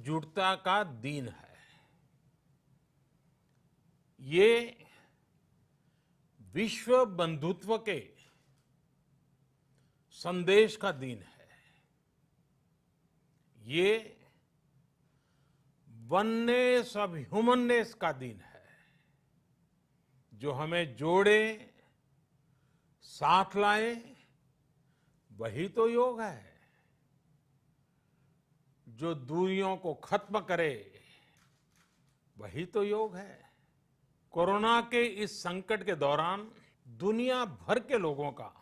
एकजुटता का दिन है। ये विश्व बंधुत्व के संदेश का दिन है। ये वननेस ऑफ ह्यूमननेस का दिन है, जो हमें जोड़े, साथ लाए, वही तो योग है। जो दूरियों को खत्म करे, वही तो योग है। कोरोना के इस संकट के दौरान दुनिया भर के लोगों का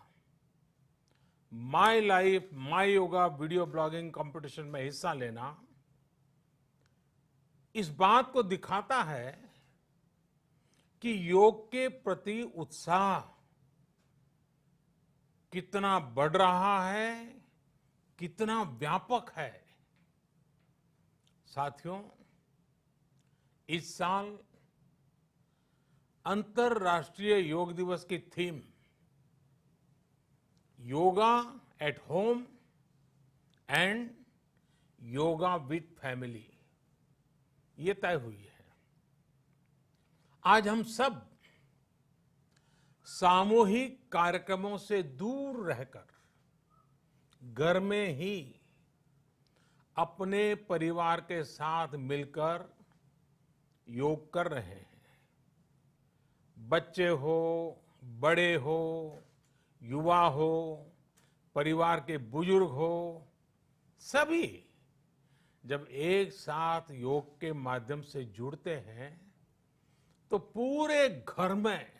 my life my yoga video blogging competition में हिस्सा लेना इस बात को दिखाता है कि योग के प्रति उत्साह कितना बढ़ रहा है, कितना व्यापक है। साथियों, इस साल अंतर्राष्ट्रीय योग दिवस की theme yoga at home and yoga with family ये तय हुई है। आज हम सब सामूहिक कार्यक्रमों से दूर रहकर घर में ही अपने परिवार के साथ मिलकर योग कर रहे हैं। बच्चे हो, बड़े हो, युवा हो, परिवार के बुजुर्ग हो, सभी जब एक साथ योग के माध्यम से जुड़ते हैं तो पूरे घर में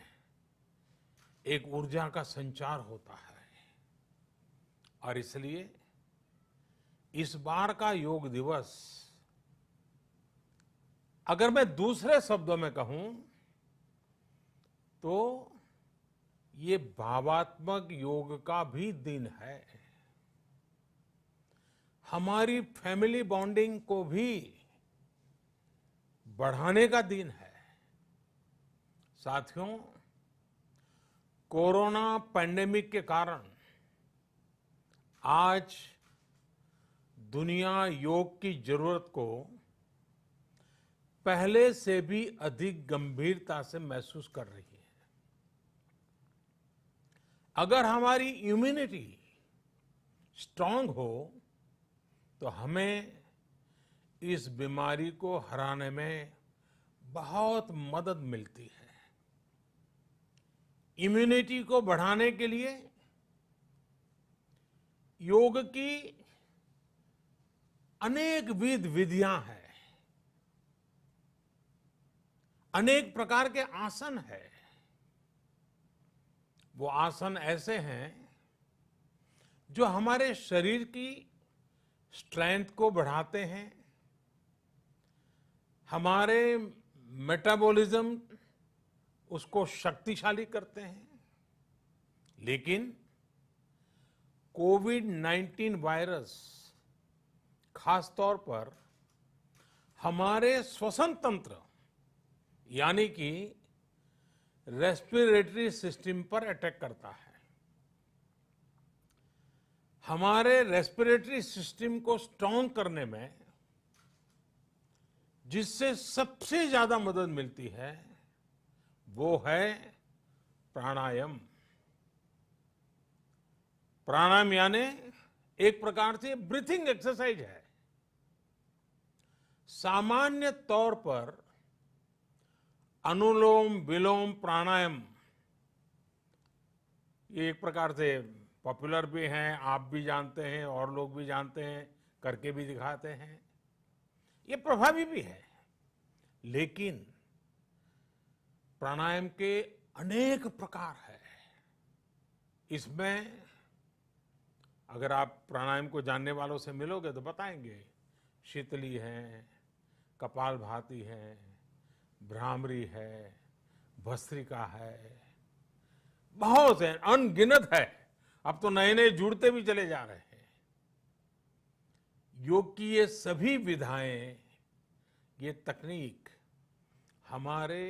एक ऊर्जा का संचार होता है। और इसलिए इस बार का योग दिवस, अगर मैं दूसरे शब्दों में कहूं तो ये भावात्मक योग का भी दिन है। हमारी फैमिली बॉन्डिंग को भी बढ़ाने का दिन है। साथियों, कोरोना पैंडेमिक के कारण आज दुनिया योग की जरूरत को पहले से भी अधिक गंभीरता से महसूस कर रही है। अगर हमारी इम्यूनिटी स्ट्रांग हो तो हमें इस बीमारी को हराने में बहुत मदद मिलती है। इम्यूनिटी को बढ़ाने के लिए योग की अनेक विध विधियां हैं, अनेक प्रकार के आसन हैं। वो आसन ऐसे हैं जो हमारे शरीर की स्ट्रेंथ को बढ़ाते हैं, हमारे मेटाबॉलिज्म उसको शक्तिशाली करते हैं। लेकिन कोविड-19 वायरस खासतौर पर हमारे श्वसन तंत्र यानी कि रेस्पिरेटरी सिस्टम पर अटैक करता है। हमारे रेस्पिरेटरी सिस्टम को स्ट्रांग करने में जिससे सबसे ज्यादा मदद मिलती है वो है प्राणायाम। प्राणायाम यानी एक प्रकार से ब्रीथिंग एक्सरसाइज है। सामान्य तौर पर अनुलोम विलोम प्राणायाम ये एक प्रकार से पॉपुलर भी हैं, आप भी जानते हैं और लोग भी जानते हैं, करके भी दिखाते हैं। ये प्रभावी भी है। लेकिन प्राणायाम के अनेक प्रकार हैं। इसमें अगर आप प्राणायाम को जानने वालों से मिलोगे तो बताएंगे, शीतली है, कपालभाति है, भ्रामरी है, भस्त्रिका है, बहुत है, अनगिनत है। अब तो नए नए जुड़ते भी चले जा रहे हैं। योग की ये सभी विधाएं, ये तकनीक हमारे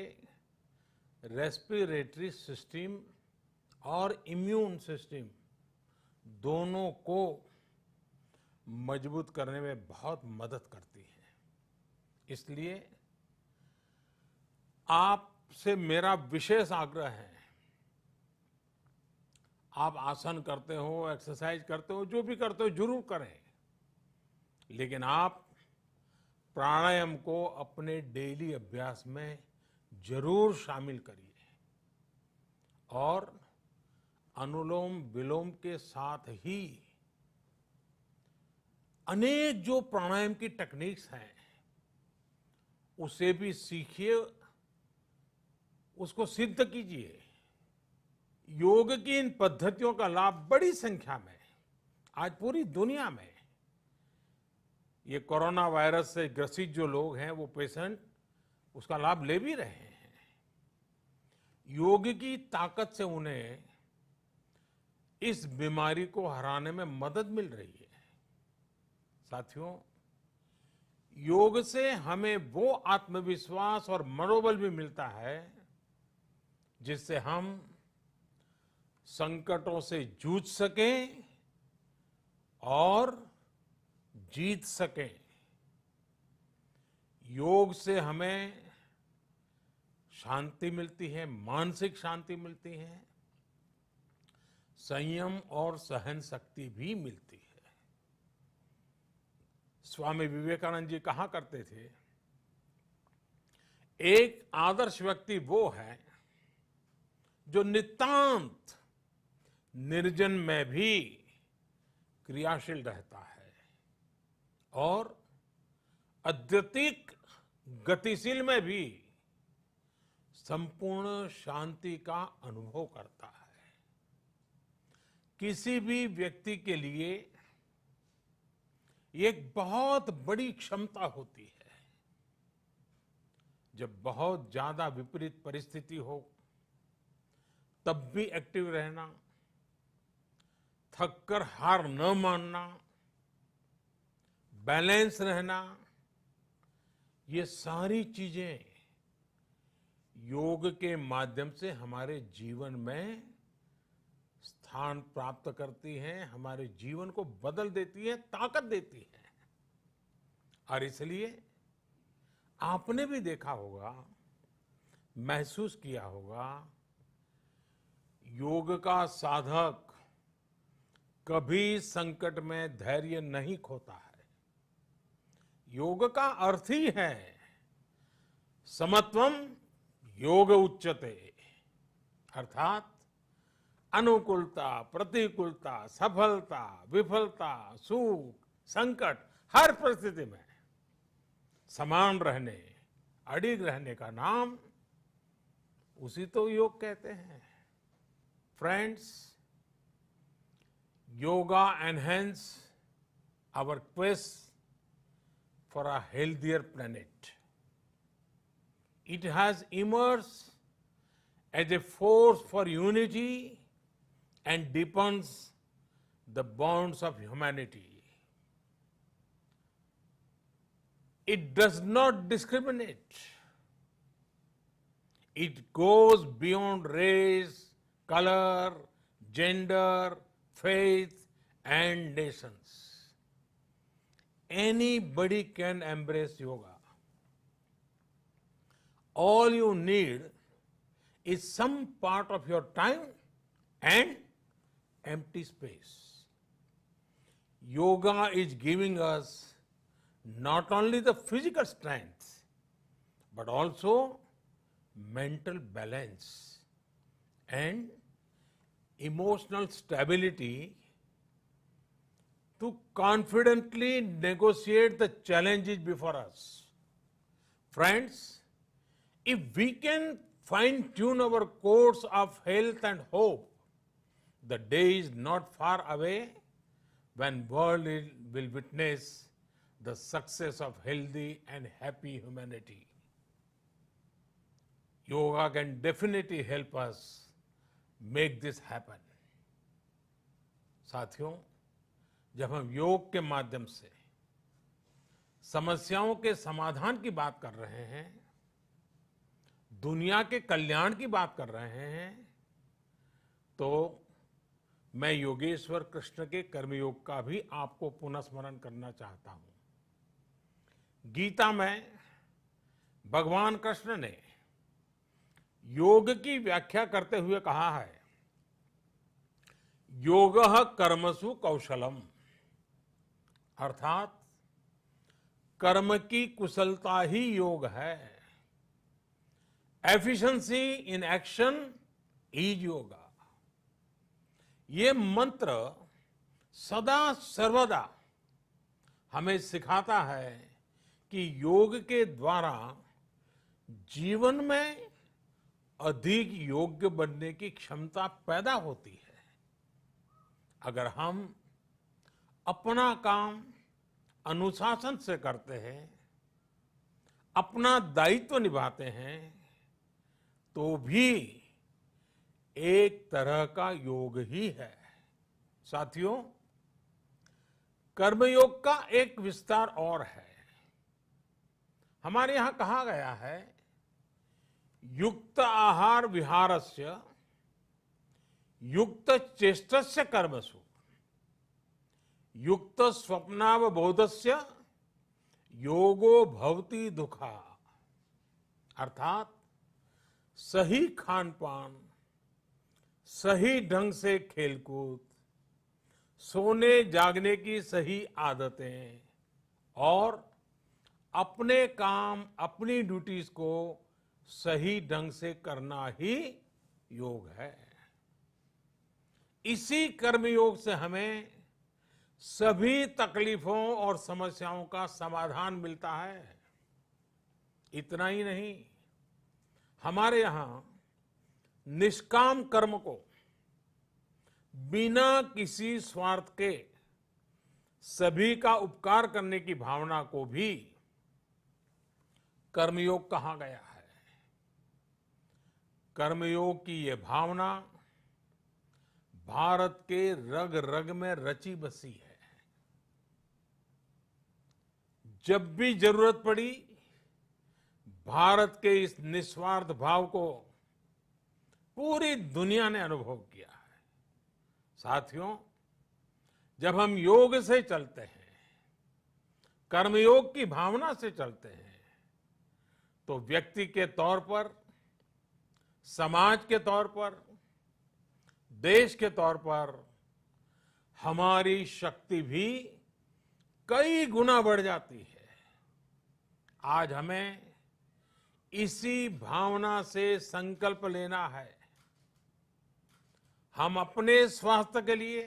रेस्पिरेटरी सिस्टम और इम्यून सिस्टम दोनों को मजबूत करने में बहुत मदद करती है। इसलिए आपसे मेरा विशेष आग्रह है, आप आसन करते हो, एक्सरसाइज करते हो, जो भी करते हो जरूर करें, लेकिन आप प्राणायाम को अपने डेली अभ्यास में जरूर शामिल करिए और अनुलोम विलोम के साथ ही अनेक जो प्राणायाम की टेक्निक्स हैं उसे भी सीखिए, उसको सिद्ध कीजिए। योग की इन पद्धतियों का लाभ बड़ी संख्या में आज पूरी दुनिया में ये कोरोना वायरस से ग्रसित जो लोग हैं, वो पेशेंट उसका लाभ ले भी रहे हैं। योग की ताकत से उन्हें इस बीमारी को हराने में मदद मिल रही है। साथियों, योग से हमें वो आत्मविश्वास और मनोबल भी मिलता है जिससे हम संकटों से जूझ सकें और जीत सकें। योग से हमें शांति मिलती है, मानसिक शांति मिलती है, संयम और सहन शक्ति भी मिलती है। स्वामी विवेकानंद जी कहा करते थे, एक आदर्श व्यक्ति वो है जो नितांत निर्जन में भी क्रियाशील रहता है और अत्यधिक गतिशील में भी संपूर्ण शांति का अनुभव करता है। किसी भी व्यक्ति के लिए ये एक बहुत बड़ी क्षमता होती है, जब बहुत ज्यादा विपरीत परिस्थिति हो तब भी एक्टिव रहना, थककर हार न मानना, बैलेंस रहना, ये सारी चीजें योग के माध्यम से हमारे जीवन में स्थान प्राप्त करती हैं, हमारे जीवन को बदल देती है, ताकत देती है। और इसलिए आपने भी देखा होगा, महसूस किया होगा, योग का साधक कभी संकट में धैर्य नहीं खोता है। योग का अर्थ ही है समत्वम योग उच्यते, अर्थात अनुकूलता, प्रतिकूलता, सफलता, विफलता, सुख, संकट, हर परिस्थिति में समान रहने, अडिग रहने का नाम उसी तो योग कहते हैं। Friends, yoga enhance our quest for a healthier planet. It has emerged as a force for unity and deepens the bonds of humanity. It does not discriminate. It goes beyond race, color, gender, faith and nations. Anybody can embrace yoga. All you need is some part of your time and empty space. Yoga is giving us not only the physical strength but also mental balance and emotional stability to confidently negotiate the challenges before us. Friends, if we can fine-tune our course of health and hope, the day is not far away when world will witness the success of healthy and happy humanity. Yoga can definitely help us make this happen. साथियों, जब हम योग के माध्यम से समस्याओं के समाधान की बात कर रहे हैं, दुनिया के कल्याण की बात कर रहे हैं, तो मैं योगेश्वर कृष्ण के कर्मयोग का भी आपको पुनः स्मरण करना चाहता हूं। गीता में भगवान कृष्ण ने योग की व्याख्या करते हुए कहा है, योगः कर्मसु कौशलम, अर्थात कर्म की कुशलता ही योग है। Efficiency in action is yoga. ये मंत्र सदा सर्वदा हमें सिखाता है कि योग के द्वारा जीवन में अधिक योग्य बनने की क्षमता पैदा होती है। अगर हम अपना काम अनुशासन से करते हैं, अपना दायित्व निभाते हैं, तो भी एक तरह का योग ही है। साथियों, कर्मयोग का एक विस्तार और है। हमारे यहां कहा गया है, युक्त आहार विहारस्य युक्त चेष्टस्य कर्मसु युक्त स्वप्नावबोधस्य योगो भवति दुखा। अर्थात सही खान पान, सही ढंग से खेलकूद, सोने जागने की सही आदतें और अपने काम, अपनी ड्यूटीज को सही ढंग से करना ही योग है। इसी कर्मयोग से हमें सभी तकलीफों और समस्याओं का समाधान मिलता है। इतना ही नहीं, हमारे यहां निष्काम कर्म को बिना किसी स्वार्थ के सभी का उपकार करने की भावना को भी कर्मयोग कहा गया है। कर्मयोग की ये भावना भारत के रग रग में रची बसी है। जब भी जरूरत पड़ी, भारत के इस निस्वार्थ भाव को पूरी दुनिया ने अनुभव किया है। साथियों, जब हम योग से चलते हैं, कर्मयोग की भावना से चलते हैं, तो व्यक्ति के तौर पर, समाज के तौर पर, देश के तौर पर हमारी शक्ति भी कई गुना बढ़ जाती है। आज हमें इसी भावना से संकल्प लेना है। हम अपने स्वास्थ्य के लिए,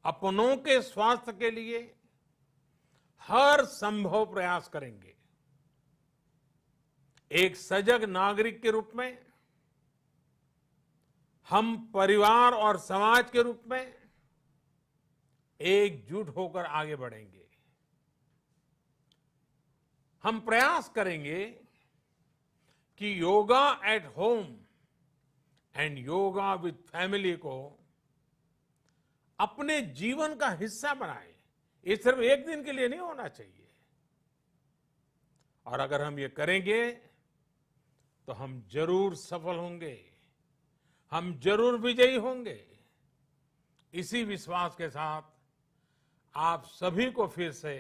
अपनों के स्वास्थ्य के लिए हर संभव प्रयास करेंगे। एक सजग नागरिक के रूप में हम परिवार और समाज के रूप में एकजुट होकर आगे बढ़ेंगे। हम प्रयास करेंगे कि yoga at home and yoga with family को अपने जीवन का हिस्सा बनाएं। ये सिर्फ एक दिन के लिए नहीं होना चाहिए। और अगर हम ये करेंगे तो हम जरूर सफल होंगे, हम जरूर विजयी होंगे। इसी विश्वास के साथ आप सभी को फिर से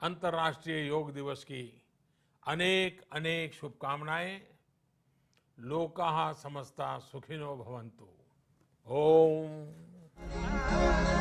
अंतर्राष्ट्रीय योग दिवस की अनेक अनेक शुभकामनाएं। लोकाः समस्ता सुखिनो भवन्तु। ओम।